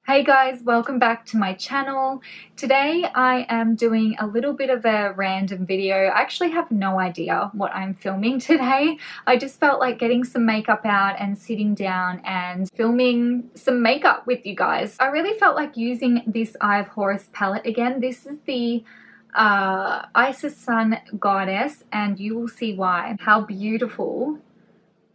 Hey guys, welcome back to my channel. Today I am doing a little bit of a random video. I actually have no idea what I'm filming today. I just felt like getting some makeup out and sitting down and filming some makeup with you guys. I really felt like using this Eye of Horus palette again. This is the Isis Sun Goddess, and you will see why. How beautiful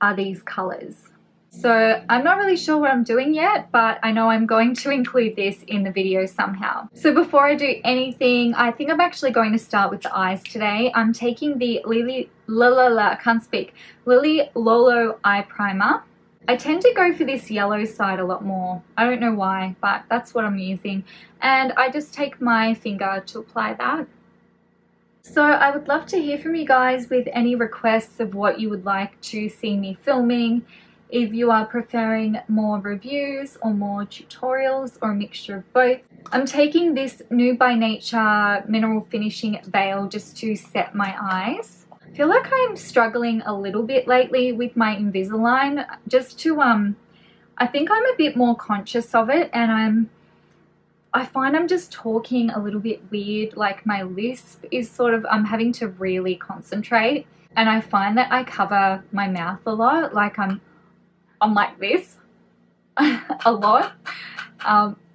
are these colors? So I'm not really sure what I'm doing yet, but I know I'm going to include this in the video somehow. So before I do anything, I think I'm actually going to start with the eyes today. I'm taking the Lily Lolo eye primer. I tend to go for this yellow side a lot more. I don't know why, but that's what I'm using. And I just take my finger to apply that. So I would love to hear from you guys with any requests of what you would like to see me filming. If you are preferring more reviews or more tutorials or a mixture of both. I'm taking this Nude by Nature Mineral Finishing Veil just to set my eyes. I feel like I'm struggling a little bit lately with my Invisalign, just to I think I'm a bit more conscious of it, and I find I'm just talking a little bit weird, like my lisp is sort of, I'm having to really concentrate, and I find that I cover my mouth a lot, like I'm like this a lot,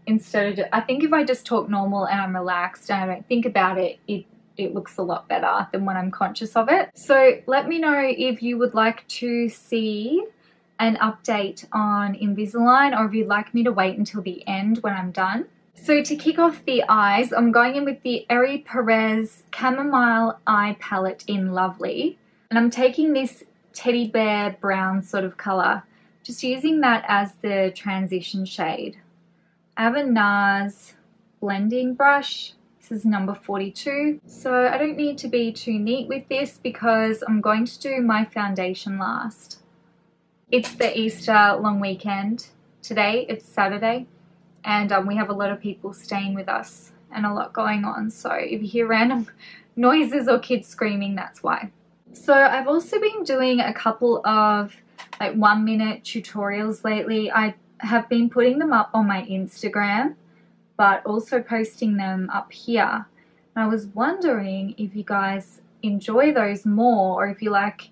instead of, I think if I just talk normal and I'm relaxed and I don't think about it, it looks a lot better than when I'm conscious of it. So let me know if you would like to see an update on Invisalign, or if you'd like me to wait until the end when I'm done. So to kick off the eyes, I'm going in with the Ere Perez Chamomile Eye Palette in Lovely, and I'm taking this teddy bear brown sort of color, just using that as the transition shade. I have a NARS blending brush. This is number 42. So I don't need to be too neat with this because I'm going to do my foundation last. It's the Easter long weekend today. It's Saturday, and we have a lot of people staying with us and a lot going on. So if you hear random noises or kids screaming, that's why. So I've also been doing a couple of like 1-minute tutorials lately. I have been putting them up on my Instagram, but also posting them up here. And I was wondering if you guys enjoy those more, or if you like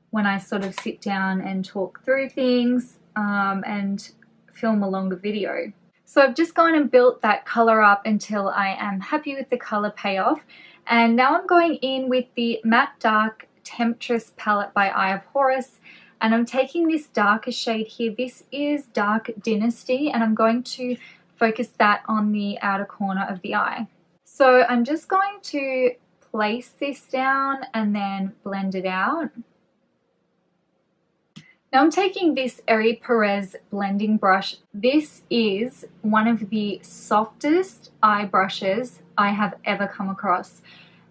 when I sort of sit down and talk through things and film a longer video. So I've just gone and built that color up until I am happy with the color payoff. And now I'm going in with the Matte Dark Temptress palette by Eye of Horus. And I'm taking this darker shade here. This is Dark Dynasty, and I'm going to focus that on the outer corner of the eye. So I'm just going to place this down and then blend it out. Now I'm taking this Ere Perez blending brush. This is one of the softest eye brushes I have ever come across.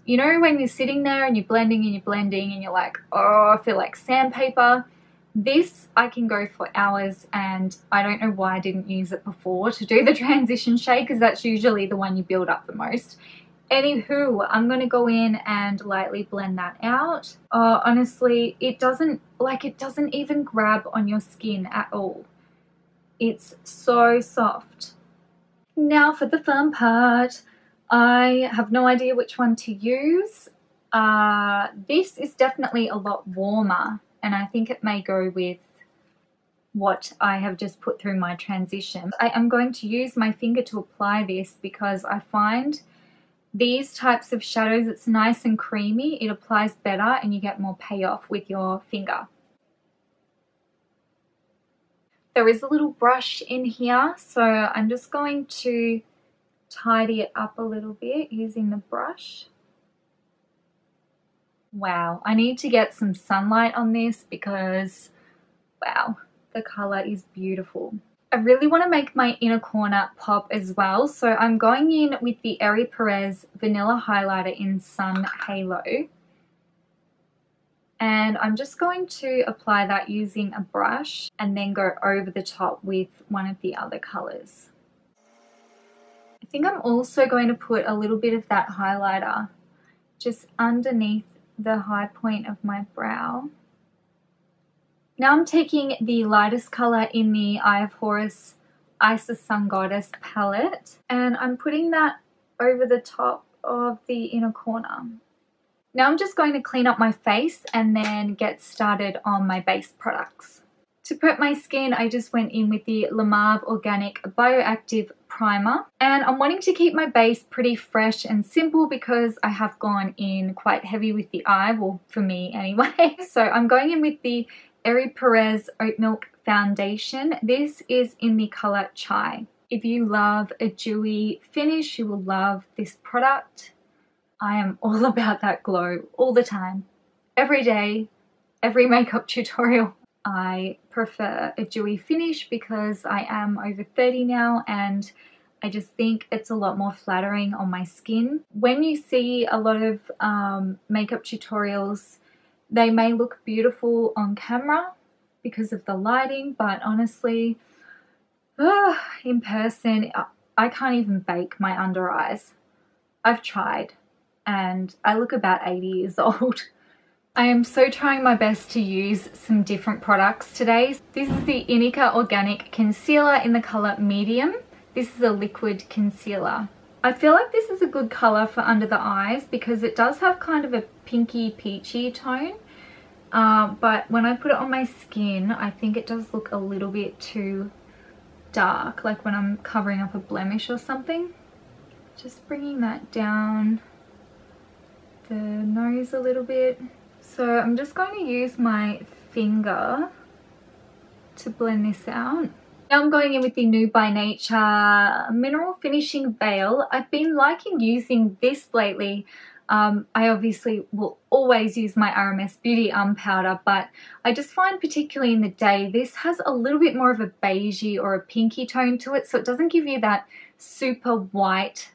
You know when you're sitting there and you're blending and you're like, oh, I feel like sandpaper. This I can go for hours, and I don't know why I didn't use it before to do the transition shade, because that's usually the one you build up the most. Anywho, I'm going to go in and lightly blend that out. Honestly, it doesn't even grab on your skin at all. It's so soft. Now for the fun part. I have no idea which one to use. This is definitely a lot warmer, and I think it may go with what I have just put through my transition. I am going to use my finger to apply this because I find these types of shadows, it's nice and creamy, it applies better and you get more payoff with your finger. There is a little brush in here, so I'm just going to tidy it up a little bit using the brush. Wow, I need to get some sunlight on this because, wow, the color is beautiful. I really want to make my inner corner pop as well, so I'm going in with the Ere Perez Vanilla Highlighter in Sun Halo. And I'm just going to apply that using a brush and then go over the top with one of the other colors. I think I'm also going to put a little bit of that highlighter just underneath the high point of my brow. Now I'm taking the lightest color in the Eye of Horus Isis Sun Goddess palette, and I'm putting that over the top of the inner corner. Now I'm just going to clean up my face and then get started on my base products. To prep my skin, I just went in with the Lumina Organic Bioactive Primer, and I'm wanting to keep my base pretty fresh and simple because I have gone in quite heavy with the eye, well for me anyway. So I'm going in with the Ere Perez Oat Milk Foundation. This is in the colour Chai. If you love a dewy finish, you will love this product. I am all about that glow all the time, every day, every makeup tutorial. I prefer a dewy finish because I am over 30 now and I just think it's a lot more flattering on my skin. When you see a lot of makeup tutorials, they may look beautiful on camera because of the lighting, but honestly, in person, I can't even bake my under eyes. I've tried and I look about 80 years old. I am so trying my best to use some different products today. This is the Inika Organic Concealer in the colour Medium. This is a liquid concealer. I feel like this is a good colour for under the eyes because it does have kind of a pinky peachy tone. But when I put it on my skin, I think it does look a little bit too dark, like when I'm covering up a blemish or something. Just bringing that down the nose a little bit. So I'm just going to use my finger to blend this out. Now I'm going in with the Nude by Nature Mineral Finishing Veil. I've been liking using this lately. I obviously will always use my RMS Beauty powder, but I just find particularly in the day this has a little bit more of a beigey or a pinky tone to it, so it doesn't give you that super white,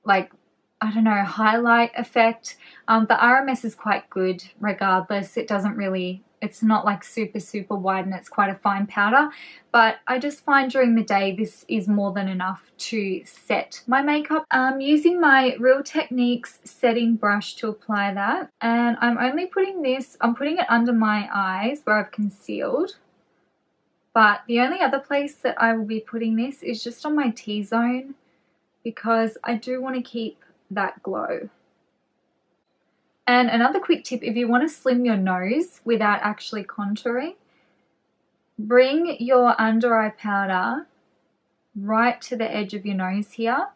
like, I don't know, highlight effect. The RMS is quite good regardless. It doesn't really, it's not like super white and it's quite a fine powder, but I just find during the day this is more than enough to set my makeup. I'm using my Real Techniques setting brush to apply that, and I'm only putting this, I'm putting it under my eyes where I've concealed, but the only other place that I will be putting this is just on my T-zone because I do want to keep that glow. And another quick tip, if you want to slim your nose without actually contouring, bring your under eye powder right to the edge of your nose here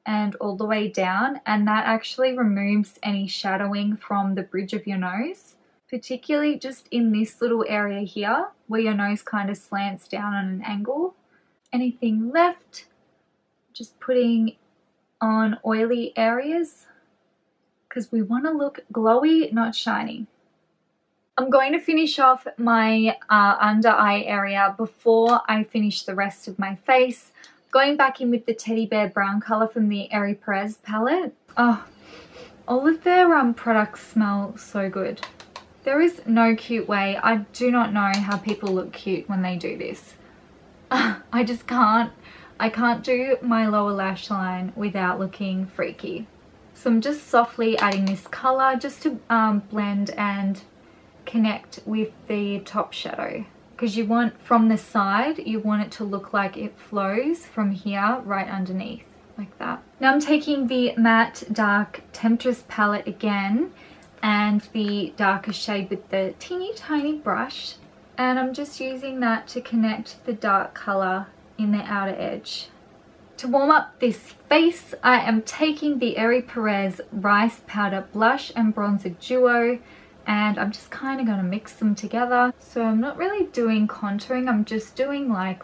and all the way down, and that actually removes any shadowing from the bridge of your nose, particularly just in this little area here where your nose kind of slants down on an angle. Anything left, just putting on oily areas because we want to look glowy, not shiny. I'm going to finish off my under eye area before I finish the rest of my face. Going back in with the Teddy Bear Brown colour from the Ere Perez palette. Oh, all of their products smell so good. There is no cute way. I do not know how people look cute when they do this. I just can't. I can't do my lower lash line without looking freaky. So I'm just softly adding this colour just to blend and connect with the top shadow. Because you want, from the side, you want it to look like it flows from here right underneath, like that. Now I'm taking the Matte Dark Temptress palette again and the darker shade with the teeny tiny brush. And I'm just using that to connect the dark colour in the outer edge. To warm up this face, I am taking the Ere Perez Rice Powder Blush and Bronzer Duo, and I'm just kind of going to mix them together. So I'm not really doing contouring, I'm just doing like,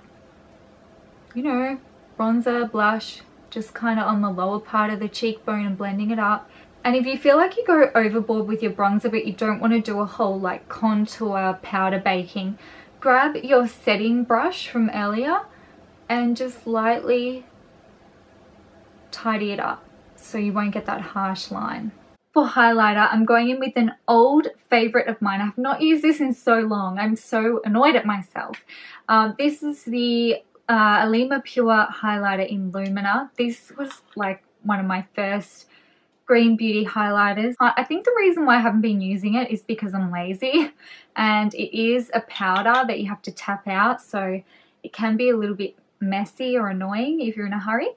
you know, bronzer, blush, just kind of on the lower part of the cheekbone and blending it up. And if you feel like you go overboard with your bronzer but you don't want to do a whole like contour powder baking, grab your setting brush from earlier and just lightly tidy it up so you won't get that harsh line. For highlighter, I'm going in with an old favorite of mine. I have not used this in so long. I'm so annoyed at myself. This is the Alima Pure highlighter in Lumina. This was like one of my first green beauty highlighters. I think the reason why I haven't been using it is because I'm lazy, and it is a powder that you have to tap out, so it can be a little bit messy or annoying if you're in a hurry.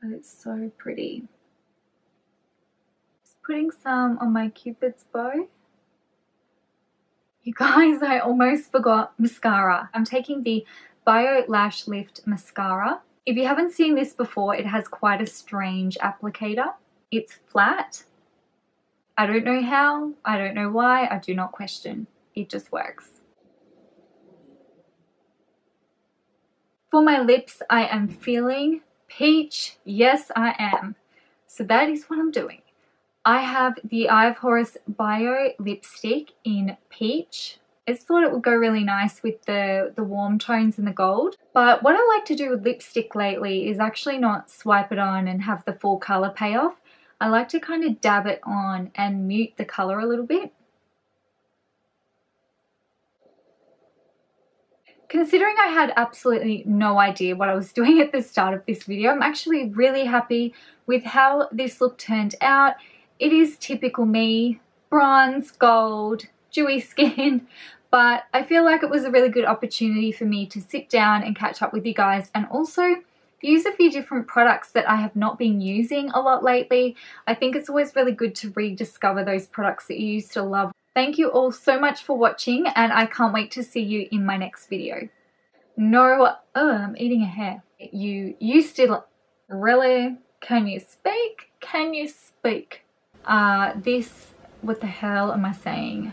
But it's so pretty. Just putting some on my Cupid's bow. You guys, I almost forgot mascara. I'm taking the Bio Lash Lift Mascara. If you haven't seen this before, it has quite a strange applicator. It's flat. I don't know how, I don't know why, I do not question. It just works. For my lips, I am feeling peach. Yes, I am. So that is what I'm doing. I have the Eye of Horus Bio lipstick in peach. I just thought it would go really nice with the warm tones and the gold. But what I like to do with lipstick lately is actually not swipe it on and have the full colour payoff. I like to kind of dab it on and mute the colour a little bit. Considering I had absolutely no idea what I was doing at the start of this video, I'm actually really happy with how this look turned out. It is typical me, bronze, gold, dewy skin, but I feel like it was a really good opportunity for me to sit down and catch up with you guys and also use a few different products that I have not been using a lot lately. I think it's always really good to rediscover those products that you used to love. Thank you all so much for watching, and I can't wait to see you in my next video. No, I'm eating a hair. You still, really? Can you speak? Can you speak? What the hell am I saying?